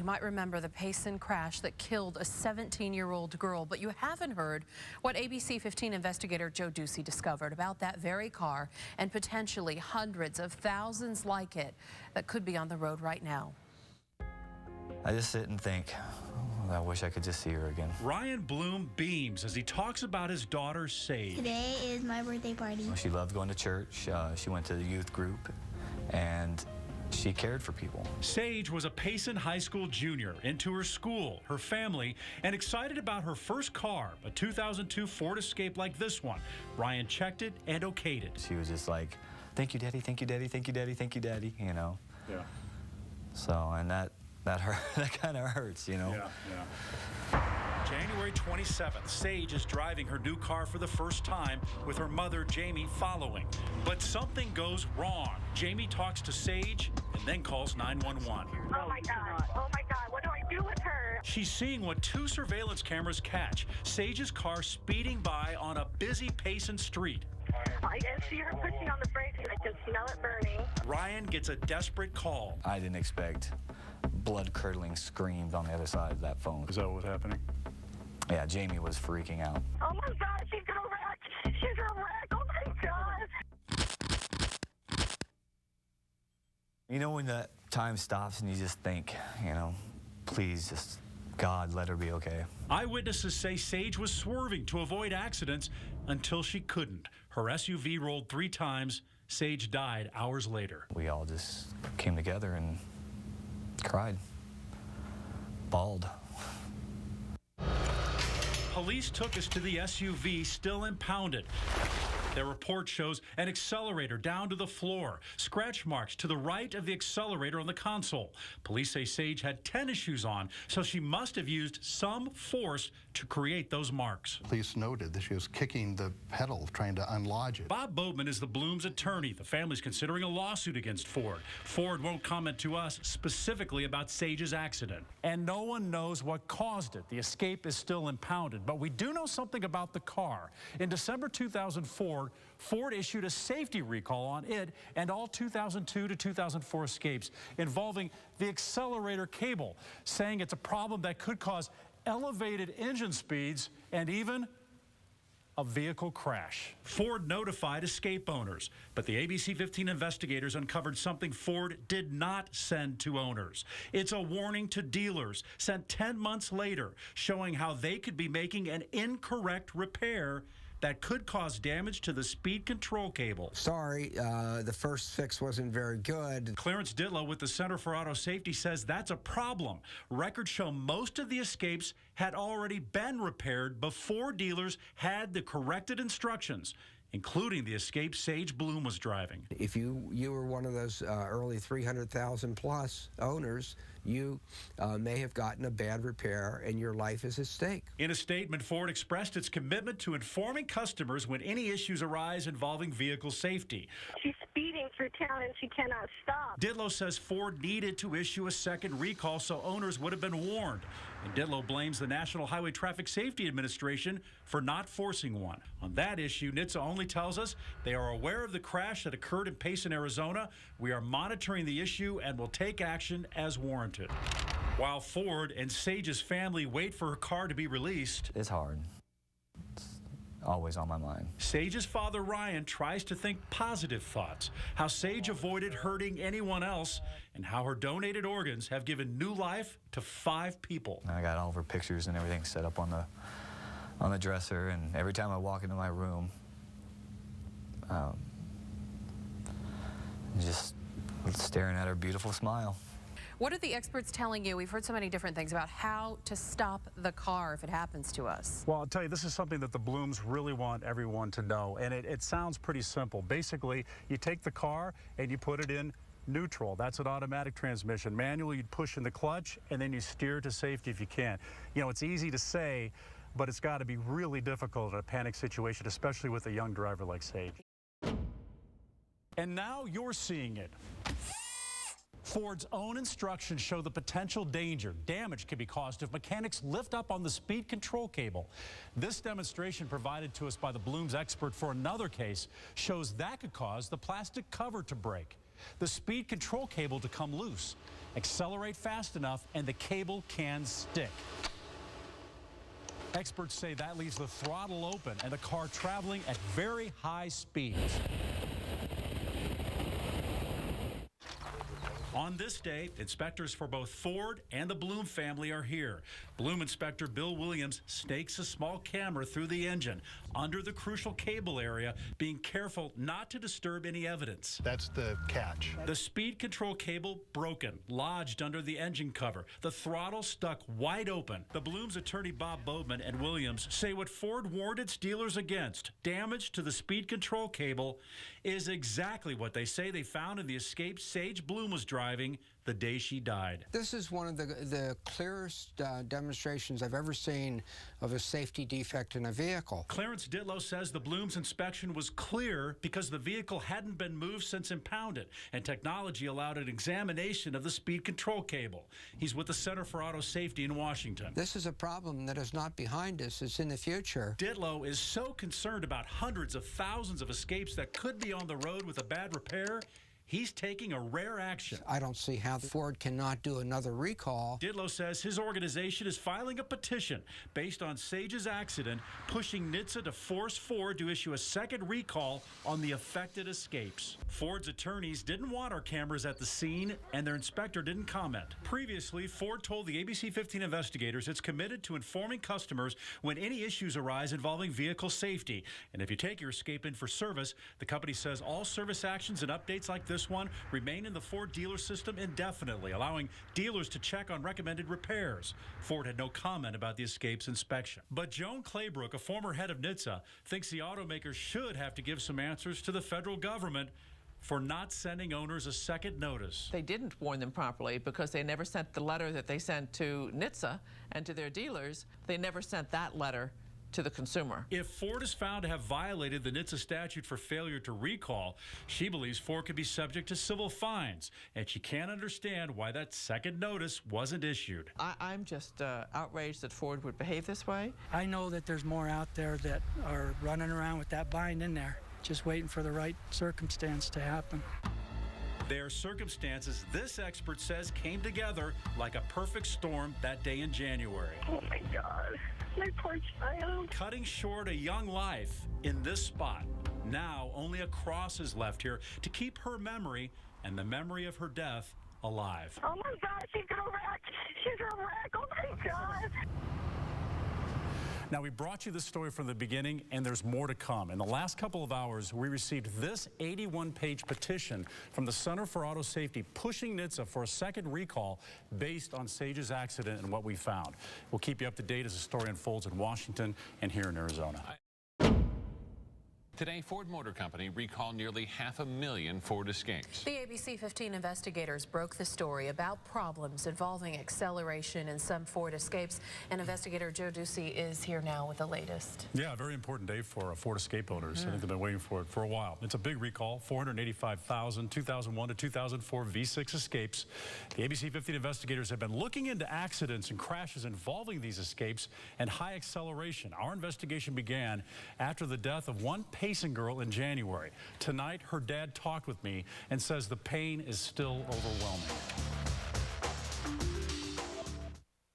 You might remember the Payson crash that killed a 17-year-old girl, but you haven't heard what ABC 15 investigator Joe Ducey discovered about that very car and potentially hundreds of thousands like it that could be on the road right now. I just sit and think, I wish I could just see her again. Ryan Bloom beams as he talks about his daughter, Sage. Today is my birthday party. She loved going to church. She went to the youth group, and she cared for people. Sage was a Payson High School junior, into her school, her family, and excited about her first car, a 2002 Ford Escape like this one. Ryan checked it and okayed it. She was just like, thank you, Daddy, thank you, Daddy, thank you, Daddy, thank you, Daddy, you know? Yeah. So, and that hurt, that kind of hurts, you know? Yeah. January 27th, Sage is driving her new car for the first time with her mother, Jamie, following. But something goes wrong. Jamie talks to Sage and then calls 911. Oh my God, what do I do with her? She's seeing what two surveillance cameras catch. Sage's car speeding by on a busy Payson street. I can see her pushing on the brakes and I can smell it burning. Ryan gets a desperate call. I didn't expect blood-curdling screams on the other side of that phone. Is that what was happening? Yeah, Jamie was freaking out. Oh my God, she's gonna wreck. She's gonna wreck. Oh my God. You know when the time stops and you just think, you know, please just, God, let her be okay. Eyewitnesses say Sage was swerving to avoid accidents until she couldn't. Her SUV rolled 3 times. Sage died hours later. We all just came together and cried, bawled. Police took us to the SUV, still impounded. Their report shows an accelerator down to the floor, scratch marks to the right of the accelerator on the console. Police say Sage had tennis shoes on, so she must have used some force to create those marks. Police noted that she was kicking the pedal, trying to unlodge it. Bob Boatman is the Blooms' attorney. The family's considering a lawsuit against Ford. Ford won't comment to us specifically about Sage's accident. And no one knows what caused it. The Escape is still impounded, but we do know something about the car. In December 2004, Ford issued a safety recall on it and all 2002 to 2004 Escapes involving the accelerator cable, saying it's a problem that could cause elevated engine speeds and even a vehicle crash. Ford notified Escape owners, but the ABC 15 investigators uncovered something Ford did not send to owners. It's a warning to dealers sent 10 months later, showing how they could be making an incorrect repair that could cause damage to the speed control cable. Sorry, the first fix wasn't very good. Clarence Ditlow with the Center for Auto Safety says that's a problem. Records show most of the Escapes had already been repaired before dealers had the corrected instructions, including the Escape Sage Bloom was driving. If you were one of those early 300,000 plus owners, you may have gotten a bad repair and your life is at stake. In a statement, Ford expressed its commitment to informing customers when any issues arise involving vehicle safety. She's speeding through town and she cannot stop. Ditlow says Ford needed to issue a second recall so owners would have been warned. And Ditlow blames the National Highway Traffic Safety Administration for not forcing one. On that issue, NHTSA only tells us they are aware of the crash that occurred in Payson, Arizona. We are monitoring the issue and will take action as warranted. While Ford and Sage's family wait for her car to be released, It's hard. It's always on my mind. Sage's father, Ryan, tries to think positive thoughts, how Sage avoided hurting anyone else, and how her donated organs have given new life to 5 people. I got all of her pictures and everything set up on the dresser, and every time I walk into my room, just staring at her beautiful smile. What are the experts telling you? We've heard so many different things about how to stop the car if it happens to us. Well, I'll tell you, this is something that the Blooms really want everyone to know, and it sounds pretty simple. Basically, you take the car and you put it in neutral. That's an automatic transmission. Manual, you'd push in the clutch, and then you steer to safety if you can. You know, it's easy to say, but it's got to be really difficult in a panic situation, especially with a young driver like Sage. And now you're seeing it. Ford's own instructions show the potential danger. Damage can be caused if mechanics lift up on the speed control cable. This demonstration provided to us by the Blooms expert for another case shows that could cause the plastic cover to break. the speed control cable to come loose. Accelerate fast enough and the cable can stick. Experts say that leaves the throttle open and the car traveling at very high speeds. On this day, inspectors for both Ford and the Bloom family are here. Bloom inspector Bill Williams stakes a small camera through the engine under the crucial cable area, being careful not to disturb any evidence. That's the catch. The speed control cable broken, lodged under the engine cover. The throttle stuck wide open. The Bloom's attorney Bob Bowman and Williams say what Ford warned its dealers against, damage to the speed control cable, is exactly what they say they found in the escaped Sage Bloom was driving the day she died. This is one of the clearest demonstrations I've ever seen of a safety defect in a vehicle. Clarence Ditlow says the Bloom's inspection was clear because the vehicle hadn't been moved since impounded, and technology allowed an examination of the speed control cable. He's with the Center for Auto Safety in Washington. This is a problem that is not behind us, it's in the future. Ditlow is so concerned about hundreds of thousands of escapes that could be on the road with a bad repair, he's taking a rare action. I don't see how Ford cannot do another recall. Ditlow says his organization is filing a petition based on Sage's accident, pushing NHTSA to force Ford to issue a second recall on the affected escapes. Ford's attorneys didn't want our cameras at the scene, and their inspector didn't comment. Previously, Ford told the ABC 15 investigators it's committed to informing customers when any issues arise involving vehicle safety. And if you take your escape in for service, the company says all service actions and updates like this one remain in the Ford dealer system indefinitely, allowing dealers to check on recommended repairs. Ford had no comment about the escape's inspection. But Joan Claybrook, a former head of NHTSA, thinks the automakers should have to give some answers to the federal government for not sending owners a second notice. They didn't warn them properly because they never sent the letter that they sent to NHTSA and to their dealers. They never sent that letter to the consumer. If Ford is found to have violated the NHTSA statute for failure to recall, she believes Ford could be subject to civil fines, and she can't understand why that second notice wasn't issued. I'm just outraged that Ford would behave this way. I know that there's more out there that are running around with that bind in there, just waiting for the right circumstance to happen. Their circumstances, this expert says, came together like a perfect storm that day in January. Oh my God, my poor child. Cutting short a young life in this spot. Now only a cross is left here to keep her memory and the memory of her death alive. Oh my God, she's a wreck. She's a wreck. Oh my God. Now, we brought you this story from the beginning, and there's more to come. In the last couple of hours, we received this 81-page petition from the Center for Auto Safety pushing NHTSA for a second recall based on Sage's accident and what we found. We'll keep you up to date as the story unfolds in Washington and here in Arizona. Today, Ford Motor Company recalled nearly 500,000 Ford Escapes. The ABC 15 investigators broke the story about problems involving acceleration in some Ford Escapes, and investigator Joe Ducey is here now with the latest. Yeah, a very important day for Ford Escape owners. I think they've been waiting for it for a while. It's a big recall, 485,000 2001 to 2004 V6 Escapes. The ABC 15 investigators have been looking into accidents and crashes involving these Escapes and high acceleration. Our investigation began after the death of one patient girl in January. Tonight, her dad talked with me and says the pain is still overwhelming.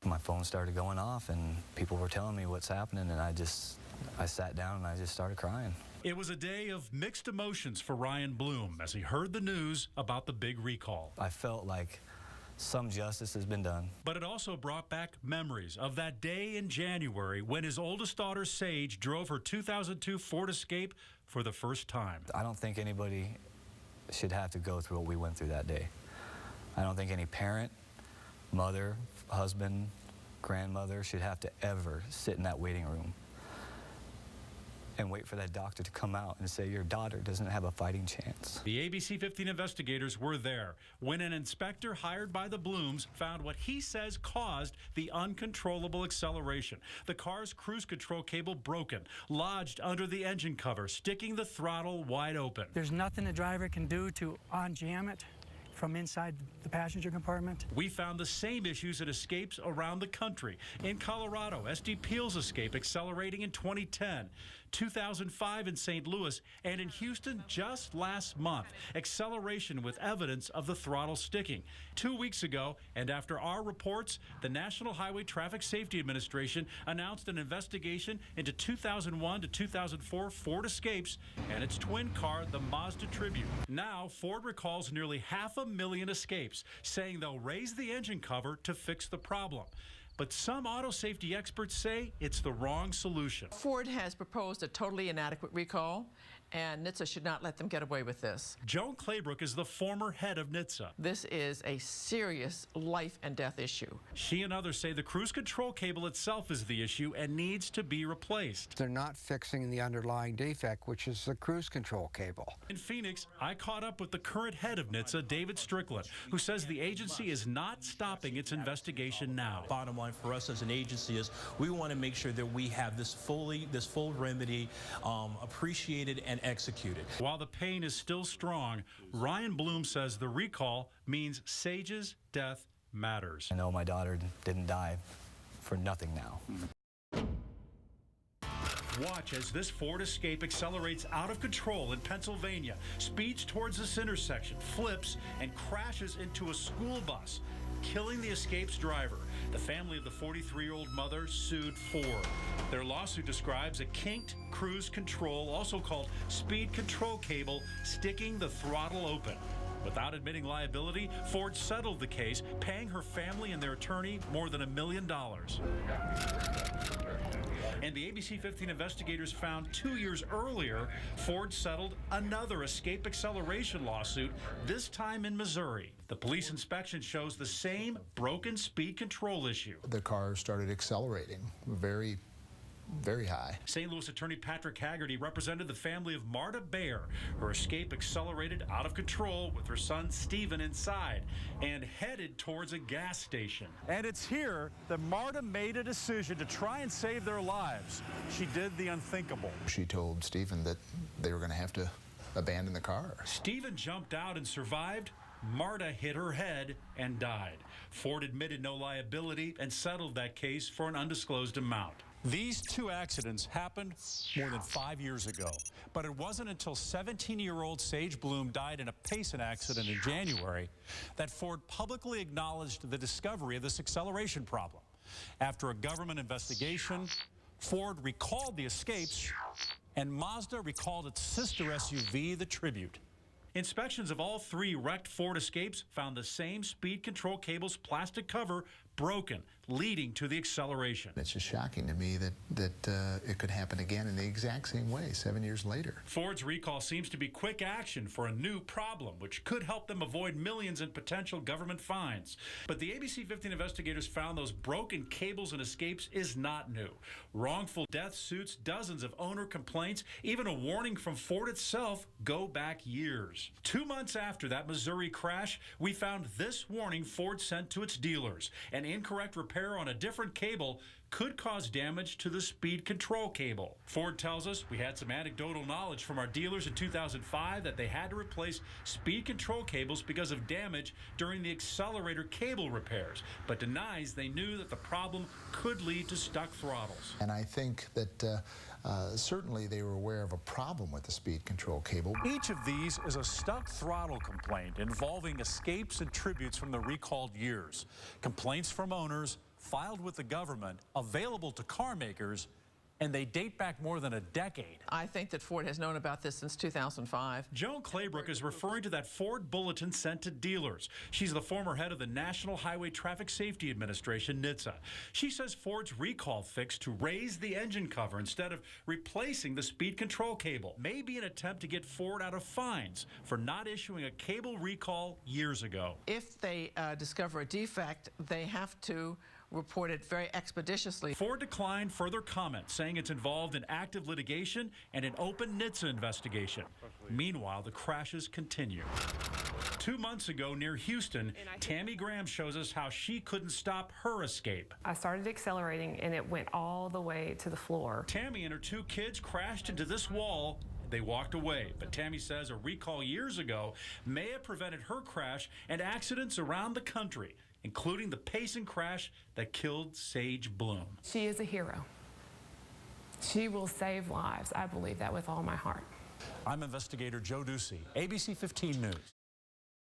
My phone started going off and people were telling me what's happening, and I sat down and I just started crying. It was a day of mixed emotions for Ryan Bloom as he heard the news about the big recall. I felt like some justice has been done. But it also brought back memories of that day in January when his oldest daughter, Sage, drove her 2002 Ford Escape for the first time. I don't think anybody should have to go through what we went through that day. I don't think any parent, mother, husband, grandmother should have to ever sit in that waiting room and wait for that doctor to come out and say your daughter doesn't have a fighting chance. The ABC 15 investigators were there when an inspector hired by the Blooms found what he says caused the uncontrollable acceleration. The car's cruise control cable broken, lodged under the engine cover, sticking the throttle wide open. There's nothing the driver can do to unjam it from inside the passenger compartment. We found the same issues at Escapes around the country. In Colorado, SD Peel's Escape accelerating in 2010. 2005 in St. Louis, and in Houston just last month. Acceleration with evidence of the throttle sticking. 2 weeks ago, and after our reports, the National Highway Traffic Safety Administration announced an investigation into 2001 to 2004 Ford Escapes and its twin car, the Mazda Tribute. Now, Ford recalls nearly 500,000 Escapes, saying they'll raise the engine cover to fix the problem. But some auto safety experts say it's the wrong solution. Ford has proposed a totally inadequate recall, and NHTSA should not let them get away with this. Joan Claybrook is the former head of NHTSA. This is a serious life and death issue. She and others say the cruise control cable itself is the issue and needs to be replaced. They're not fixing the underlying defect, which is the cruise control cable. In Phoenix, I caught up with the current head of NHTSA, David Strickland, who says the agency is not stopping its investigation now. Bottom line for us as an agency is we want to make sure that we have this full remedy appreciated and executed. While the pain is still strong, Ryan Bloom says the recall means Sage's death matters. I know my daughter didn't die for nothing now. Watch as this Ford Escape accelerates out of control in Pennsylvania, speeds towards this intersection, flips, and crashes into a school bus, killing the Escape's driver. The family of the 43-year-old mother sued Ford. Their lawsuit describes a kinked cruise control, also called speed control cable, sticking the throttle open. Without admitting liability, Ford settled the case, paying her family and their attorney more than $1 million. And the ABC 15 investigators found 2 years earlier, Ford settled another Escape acceleration lawsuit, this time in Missouri. The police inspection shows the same broken speed control issue. The car started accelerating very high. St. Louis attorney Patrick Haggerty represented the family of Marta Baer. Her Escape accelerated out of control with her son Stephen inside and headed towards a gas station. And it's here that Marta made a decision to try and save their lives. She did the unthinkable. She told Stephen that they were going to have to abandon the car. Stephen jumped out and survived. Marta hit her head and died. Ford admitted no liability and settled that case for an undisclosed amount. These two accidents happened more than 5 years ago, but it wasn't until 17-year-old Sage Bloom died in a Payson accident in January that Ford publicly acknowledged the discovery of this acceleration problem. After a government investigation, Ford recalled the Escapes, and Mazda recalled its sister SUV, the Tribute. Inspections of all three wrecked Ford Escapes found the same speed control cable's plastic cover broken, leading to the acceleration. It's just shocking to me that it could happen again in the exact same way 7 years later. Ford's recall seems to be quick action for a new problem, which could help them avoid millions in potential government fines. But the ABC 15 investigators found those broken cables and Escapes is not new. Wrongful death suits, dozens of owner complaints, even a warning from Ford itself go back years. 2 months after that Missouri crash, we found this warning Ford sent to its dealers. An incorrect repair on a different cable could cause damage to the speed control cable. Ford tells us we had some anecdotal knowledge from our dealers in 2005 that they had to replace speed control cables because of damage during the accelerator cable repairs, but denies they knew that the problem could lead to stuck throttles. And I think that certainly they were aware of a problem with the speed control cable. Each of these is a stuck throttle complaint involving Escapes and Tributes from the recalled years. Complaints from owners filed with the government, available to car makers, and they date back more than a decade. I think that Ford has known about this since 2005. Joan Claybrook is referring to that Ford bulletin sent to dealers. She's the former head of the National Highway Traffic Safety Administration, NHTSA. She says Ford's recall fix to raise the engine cover instead of replacing the speed control cable may be an attempt to get Ford out of fines for not issuing a cable recall years ago. If they discover a defect, they have to report it very expeditiously. Ford declined further comment, saying it's involved in active litigation and an open NHTSA investigation. Meanwhile, the crashes continue. 2 months ago near Houston, Tammy Graham shows us how she couldn't stop her Escape. I started accelerating and it went all the way to the floor. Tammy and her 2 kids crashed into this wall. They walked away, but Tammy says a recall years ago may have prevented her crash and accidents around the country, including the Payson crash that killed Sage Bloom. She is a hero. She will save lives. I believe that with all my heart. I'm investigator Joe Ducey, ABC 15 News.